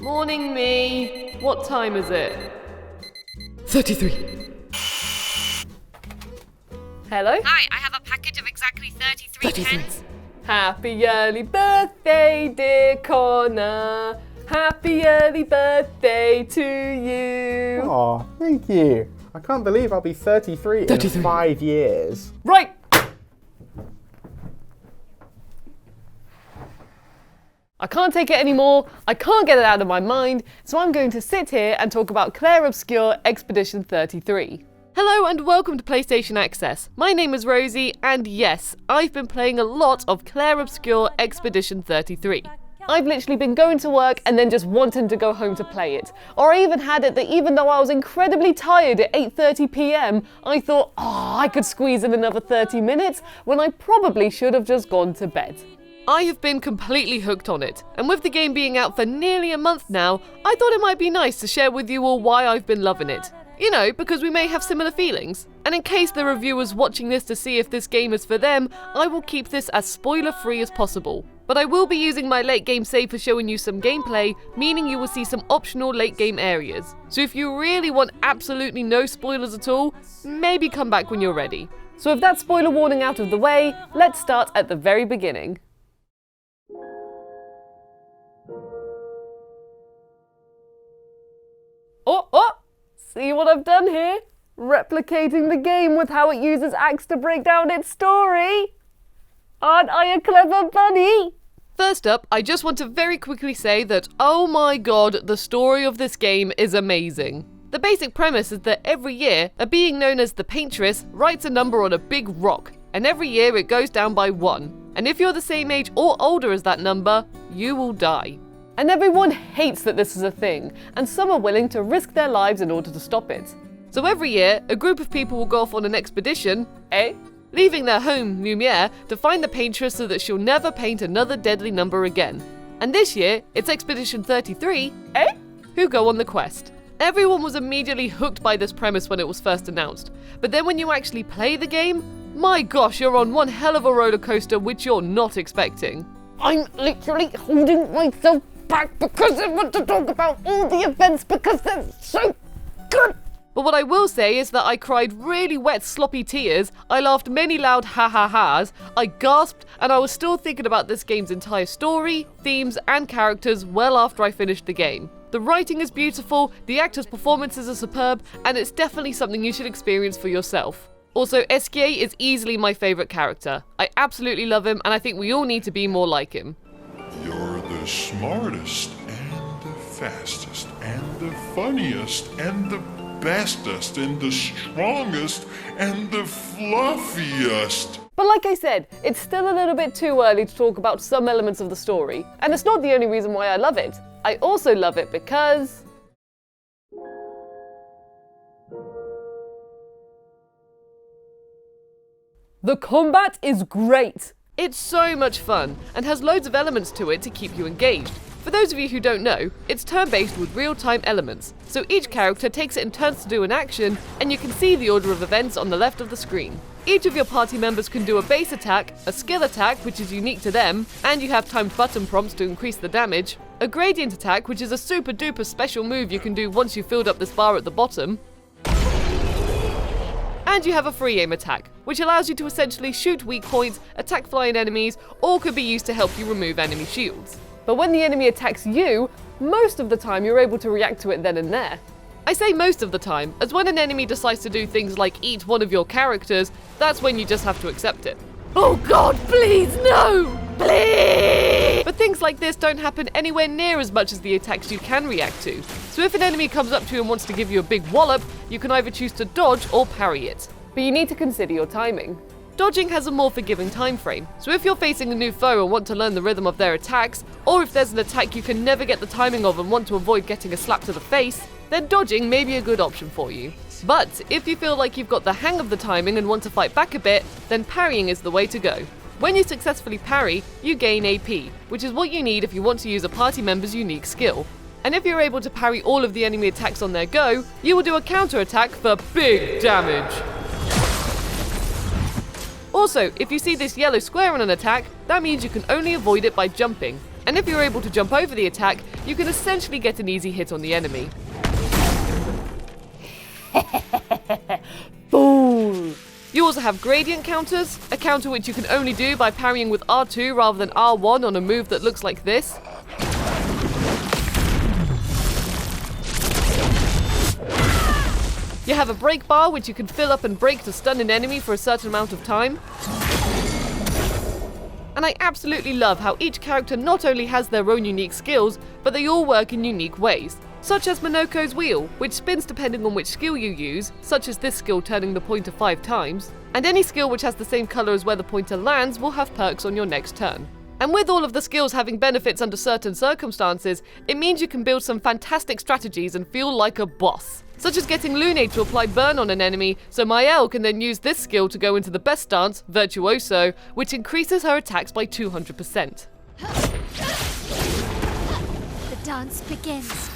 Morning, me. What time is it? 33. Hello? Hi, I have a package of exactly 33 pence. Happy early birthday, dear Connor. Happy early birthday to you. Aw, thank you. I can't believe I'll be 33 in 5 years. Right. I can't take it anymore, I can't get it out of my mind, so I'm going to sit here and talk about Clair Obscur Expedition 33. Hello and welcome to PlayStation Access. My name is Rosie, and yes, I've been playing a lot of Clair Obscur Expedition 33. I've literally been going to work and then just wanting to go home to play it. Or I even had it that even though I was incredibly tired at 8:30 PM, I thought, I could squeeze in another 30 minutes when I probably should have just gone to bed. I have been completely hooked on it, and with the game being out for nearly a month now, I thought it might be nice to share with you all why I've been loving it. You know, because we may have similar feelings. And in case there are viewers watching this to see if this game is for them, I will keep this as spoiler-free as possible. But I will be using my late game save for showing you some gameplay, meaning you will see some optional late game areas. So if you really want absolutely no spoilers at all, maybe come back when you're ready. So with that spoiler warning out of the way, let's start at the very beginning. Oh! See what I've done here? Replicating the game with how it uses acts to break down its story. Aren't I a clever bunny? First up, I just want to very quickly say that, oh my god, the story of this game is amazing. The basic premise is that every year, a being known as the Paintress writes a number on a big rock, and every year it goes down by 1. And if you're the same age or older as that number, you will die. And everyone hates that this is a thing, and some are willing to risk their lives in order to stop it. So every year, a group of people will go off on an expedition, leaving their home, Lumiere, to find the Paintress so that she'll never paint another deadly number again. And this year, it's Expedition 33, who go on the quest. Everyone was immediately hooked by this premise when it was first announced, but then when you actually play the game, my gosh, you're on one hell of a roller coaster which you're not expecting. I'm literally holding myself back because I want to talk about all the events because they're so good. But what I will say is that I cried really wet sloppy tears, I laughed many loud ha-ha-has, I gasped, and I was still thinking about this game's entire story, themes and characters well after I finished the game. The writing is beautiful, the actors' performances are superb, and it's definitely something you should experience for yourself. Also, SKA is easily my favourite character. I absolutely love him, and I think we all need to be more like him. You're the smartest, and the fastest, and the funniest, and the bestest, and the strongest, and the fluffiest. But like I said, it's still a little bit too early to talk about some elements of the story, and it's not the only reason why I love it. I also love it because the combat is great! It's so much fun, and has loads of elements to it to keep you engaged. For those of you who don't know, it's turn-based with real-time elements, so each character takes it in turns to do an action, and you can see the order of events on the left of the screen. Each of your party members can do a base attack, a skill attack which is unique to them, and you have timed button prompts to increase the damage, a gradient attack which is a super duper special move you can do once you've filled up this bar at the bottom, and you have a free aim attack, which allows you to essentially shoot weak points, attack flying enemies, or could be used to help you remove enemy shields. But when the enemy attacks you, most of the time you're able to react to it then and there. I say most of the time, as when an enemy decides to do things like eat one of your characters, that's when you just have to accept it. Oh god, please no! Please! But things like this don't happen anywhere near as much as the attacks you can react to. So if an enemy comes up to you and wants to give you a big wallop, you can either choose to dodge or parry it. But you need to consider your timing. Dodging has a more forgiving time frame, so if you're facing a new foe and want to learn the rhythm of their attacks, or if there's an attack you can never get the timing of and want to avoid getting a slap to the face, then dodging may be a good option for you. But if you feel like you've got the hang of the timing and want to fight back a bit, then parrying is the way to go. When you successfully parry, you gain AP, which is what you need if you want to use a party member's unique skill. And if you're able to parry all of the enemy attacks on their go, you will do a counter attack for big damage. Also, if you see this yellow square on an attack, that means you can only avoid it by jumping. And if you're able to jump over the attack, you can essentially get an easy hit on the enemy. Fool! You also have gradient counters, a counter which you can only do by parrying with R2 rather than R1 on a move that looks like this. You have a break bar which you can fill up and break to stun an enemy for a certain amount of time. And I absolutely love how each character not only has their own unique skills, but they all work in unique ways. Such as Minoko's wheel, which spins depending on which skill you use, such as this skill turning the pointer 5 times, and any skill which has the same colour as where the pointer lands will have perks on your next turn. And with all of the skills having benefits under certain circumstances, it means you can build some fantastic strategies and feel like a boss. Such as getting Lune to apply burn on an enemy, so Mael can then use this skill to go into the best stance, Virtuoso, which increases her attacks by 200%. The dance begins.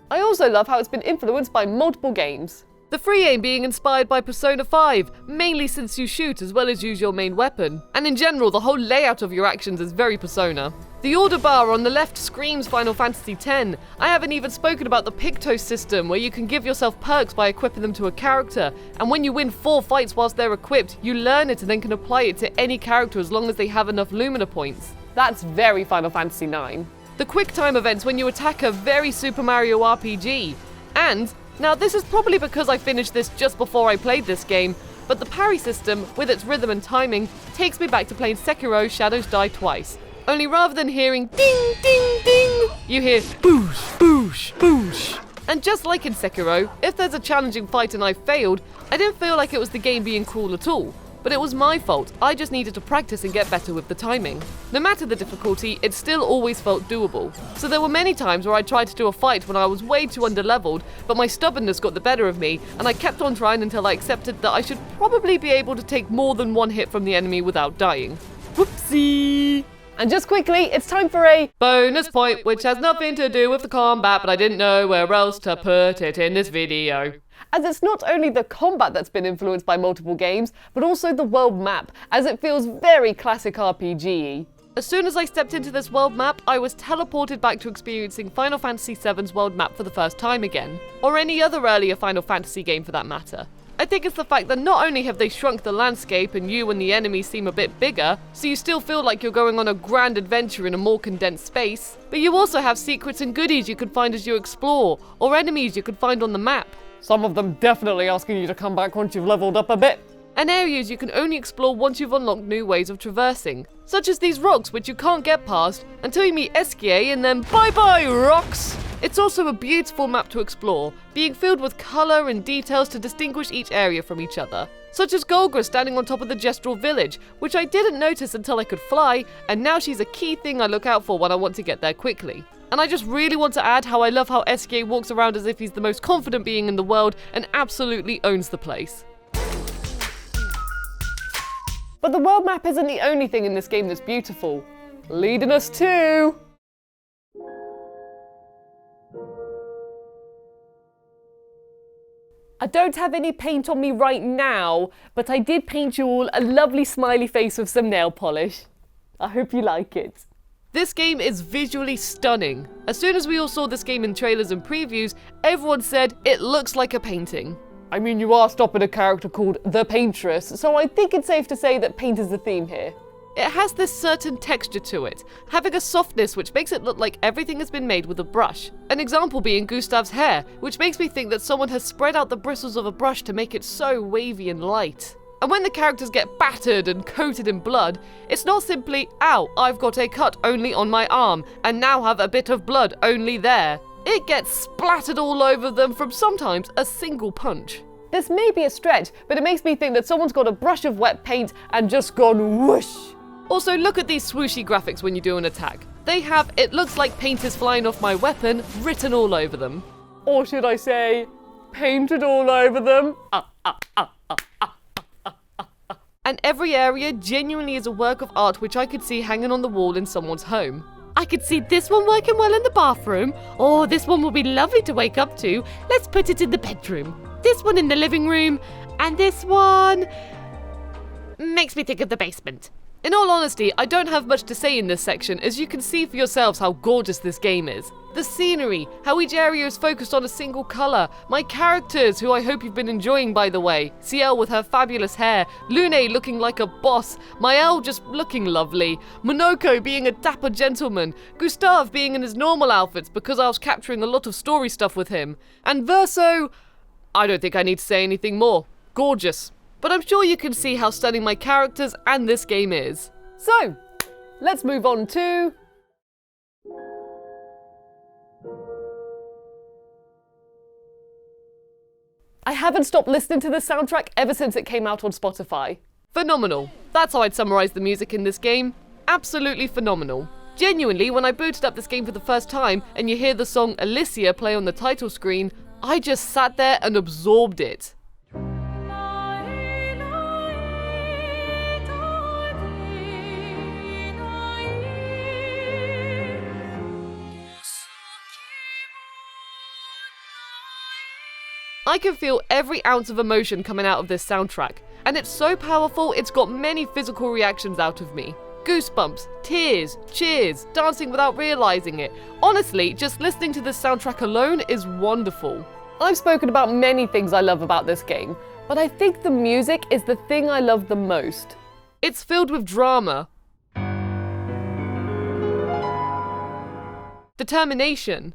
I also love how it's been influenced by multiple games. The free aim being inspired by Persona 5, mainly since you shoot as well as use your main weapon. And in general, the whole layout of your actions is very Persona. The order bar on the left screams Final Fantasy X. I haven't even spoken about the Picto system, where you can give yourself perks by equipping them to a character, and when you win 4 fights whilst they're equipped, you learn it and then can apply it to any character as long as they have enough Lumina points. That's very Final Fantasy IX. The quick time events when you attack a very Super Mario RPG. And, now this is probably because I finished this just before I played this game, but the parry system, with its rhythm and timing, takes me back to playing Sekiro Shadows Die Twice. Only rather than hearing ding, ding, ding, you hear boosh, boosh, boosh. And just like in Sekiro, if there's a challenging fight and I failed, I didn't feel like it was the game being cruel at all. But it was my fault, I just needed to practice and get better with the timing. No matter the difficulty, it still always felt doable. So there were many times where I tried to do a fight when I was way too underleveled, but my stubbornness got the better of me, and I kept on trying until I accepted that I should probably be able to take more than one hit from the enemy without dying. Whoopsie! And just quickly, it's time for a bonus point, which has nothing to do with the combat, but I didn't know where else to put it in this video. As it's not only the combat that's been influenced by multiple games, but also the world map, as it feels very classic RPG-y. As soon as I stepped into this world map, I was teleported back to experiencing Final Fantasy VII's world map for the first time again, or any other earlier Final Fantasy game for that matter. I think it's the fact that not only have they shrunk the landscape and you and the enemies seem a bit bigger, so you still feel like you're going on a grand adventure in a more condensed space, but you also have secrets and goodies you can find as you explore, or enemies you can find on the map. Some of them definitely asking you to come back once you've leveled up a bit. And areas you can only explore once you've unlocked new ways of traversing, such as these rocks which you can't get past until you meet Esquier and then bye-bye rocks! It's also a beautiful map to explore, being filled with colour and details to distinguish each area from each other. Such as Golgra standing on top of the Gestural village, which I didn't notice until I could fly, and now she's a key thing I look out for when I want to get there quickly. And I just really want to add how I love how Esquier walks around as if he's the most confident being in the world and absolutely owns the place. But the world map isn't the only thing in this game that's beautiful. Leading us to... I don't have any paint on me right now, but I did paint you all a lovely smiley face with some nail polish. I hope you like it. This game is visually stunning. As soon as we all saw this game in trailers and previews, everyone said it looks like a painting. I mean, you are stopping a character called The Paintress, so I think it's safe to say that paint is the theme here. It has this certain texture to it, having a softness which makes it look like everything has been made with a brush. An example being Gustav's hair, which makes me think that someone has spread out the bristles of a brush to make it so wavy and light. And when the characters get battered and coated in blood, it's not simply, ow, I've got a cut only on my arm, and now have a bit of blood only there. It gets splattered all over them from sometimes a single punch. This may be a stretch, but it makes me think that someone's got a brush of wet paint and just gone whoosh. Also, look at these swooshy graphics when you do an attack. They have, it looks like paint is flying off my weapon, written all over them. Or should I say, painted all over them? And every area genuinely is a work of art which I could see hanging on the wall in someone's home. I could see this one working well in the bathroom, or this one will be lovely to wake up to. Let's put it in the bedroom. This one in the living room, and this one makes me think of the basement. In all honesty, I don't have much to say in this section, as you can see for yourselves how gorgeous this game is. The scenery, how each area is focused on a single colour, my characters, who I hope you've been enjoying by the way, Ciel with her fabulous hair, Lune looking like a boss, Maël just looking lovely, Monoko being a dapper gentleman, Gustave being in his normal outfits because I was capturing a lot of story stuff with him, and Verso, I don't think I need to say anything more. Gorgeous. But I'm sure you can see how stunning my characters and this game is. So, let's move on to... I haven't stopped listening to this soundtrack ever since it came out on Spotify. Phenomenal. That's how I'd summarise the music in this game. Absolutely phenomenal. Genuinely, when I booted up this game for the first time and you hear the song Alicia play on the title screen, I just sat there and absorbed it. I can feel every ounce of emotion coming out of this soundtrack, and it's so powerful it's got many physical reactions out of me. Goosebumps, tears, cheers, dancing without realising it. Honestly, just listening to this soundtrack alone is wonderful. I've spoken about many things I love about this game, but I think the music is the thing I love the most. It's filled with drama, determination,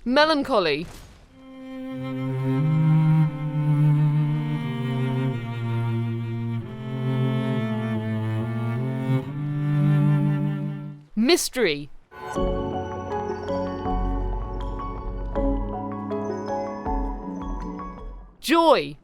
melancholy, mystery, joy,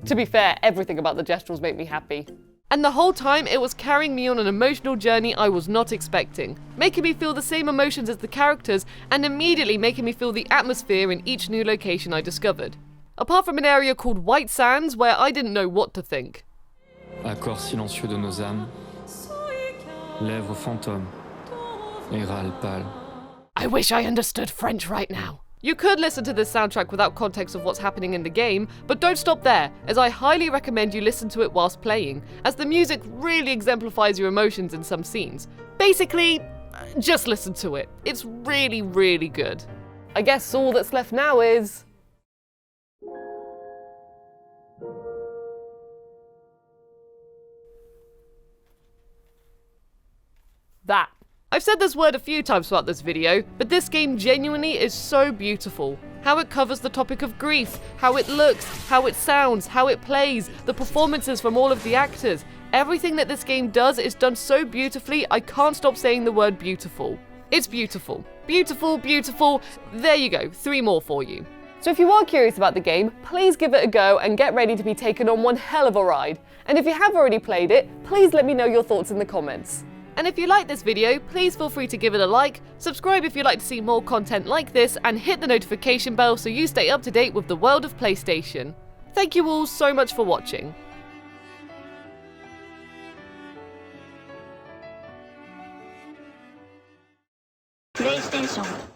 to be fair, everything about the Gestrels made me happy. And the whole time it was carrying me on an emotional journey I was not expecting, making me feel the same emotions as the characters and immediately making me feel the atmosphere in each new location I discovered. Apart from an area called White Sands where I didn't know what to think. Accords silencieux de nos âmes, lèvres fantômes, et râles pâles. I wish I understood French right now. You could listen to this soundtrack without context of what's happening in the game, but don't stop there, as I highly recommend you listen to it whilst playing, as the music really exemplifies your emotions in some scenes. Basically, just listen to it. It's really, really good. I guess all that's left now is... that. I've said this word a few times throughout this video, but this game genuinely is so beautiful. How it covers the topic of grief, how it looks, how it sounds, how it plays, the performances from all of the actors. Everything that this game does is done so beautifully, I can't stop saying the word beautiful. It's beautiful. Beautiful, beautiful. There you go, 3 more for you. So if you are curious about the game, please give it a go and get ready to be taken on one hell of a ride. And if you have already played it, please let me know your thoughts in the comments. And if you like this video, please feel free to give it a like, subscribe if you'd like to see more content like this, and hit the notification bell so you stay up to date with the world of PlayStation. Thank you all so much for watching. PlayStation